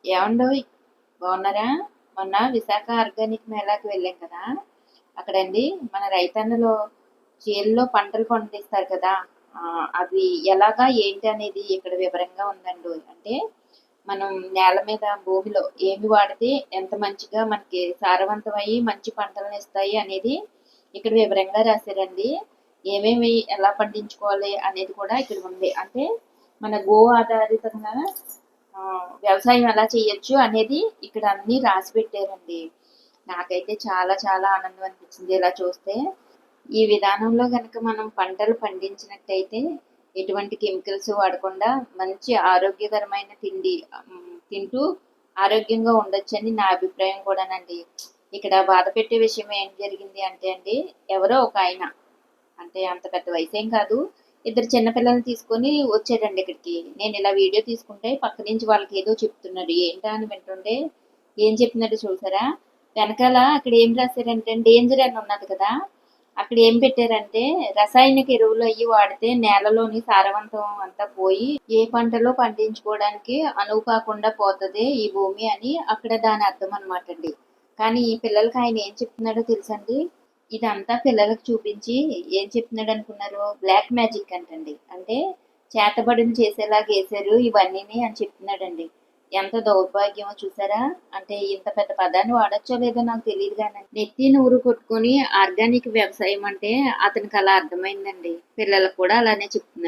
ఏమండోయ్ బాగున్నారా? మొన్న విశాఖ ఆర్గానిక్ మేళాకి వెళ్ళాం కదా. అక్కడండి మన రైతన్నలు చేల్లో పంటలు పండిస్తారు కదా. అది ఎలాగా ఏంటి అనేది ఇక్కడ వివరంగా ఉందండి. అంటే మనం నేల మీద భూమిలో ఏమి వాడితే ఎంత మంచిగా మనకి సారవంతమయ్యి మంచి పంటలను ఇస్తాయి అనేది ఇక్కడ వివరంగా రాశారండి. ఏమేమి ఎలా పండించుకోవాలి అనేది కూడా ఇక్కడ ఉంది. అంటే మన గో ఆధారితంగా వ్యవసాయం ఎలా చేయొచ్చు అనేది ఇక్కడ అన్ని రాసి పెట్టారండి. నాకైతే చాలా చాలా ఆనందం అనిపించింది ఇలా చూస్తే. ఈ విధానంలో కనుక మనం పంటలు పండించినట్టయితే ఎటువంటి కెమికల్స్ వాడకుండా మంచి ఆరోగ్యకరమైన తిండి తింటూ ఆరోగ్యంగా ఉండొచ్చని నా అభిప్రాయం కూడానండి. ఇక్కడ బాధ పెట్టే విషయం ఏం జరిగింది అంటే అండి, ఎవరో ఒక ఆయన, అంటే అంత పెద్ద వయసు ఏం కాదు, ఇద్దరు చిన్నపిల్లల్ని తీసుకొని వచ్చాడండి ఇక్కడికి. నేను ఇలా వీడియో తీసుకుంటే పక్క నుంచి వాళ్ళకి ఏదో చెప్తున్నాడు. ఏంటా అని వింటుంటే ఏం చెప్తున్నాడు చూసారా? వెనకాల అక్కడ ఏం రాశారంటే డేంజర్ అని ఉన్నది కదా, అక్కడ ఏం పెట్టారంటే రసాయనిక ఎరువులు అయ్యి వాడితే నేలలోని సారవంతం అంతా పోయి ఏ పంటలో పండించుకోవడానికి అనువు కాకుండా పోతుంది ఈ భూమి అని అక్కడ దాని అర్థం అనమాట అండి. కానీ ఈ పిల్లలకి ఆయన ఏం చెప్తున్నాడో తెలుసండి? ఇదంతా పిల్లలకు చూపించి ఏం చెప్తున్నాడు అనుకున్నారు? బ్లాక్ మ్యాజిక్ అంటండి. అంటే చేతబడిని చేసేలాగా వేసారు ఇవన్నీ అని చెప్తున్నాడండి. ఎంత దౌర్భాగ్యమో చూసారా? అంటే ఇంత పెద్ద పదాన్ని వాడచ్చో లేదో నాకు తెలియదు కానీ నెత్తి నూరు కొట్టుకొని ఆర్గానిక్ వ్యవసాయం అంటే అతనికి అలా అర్థమైందండి. పిల్లలకు కూడా అలానే చెప్తున్నారు.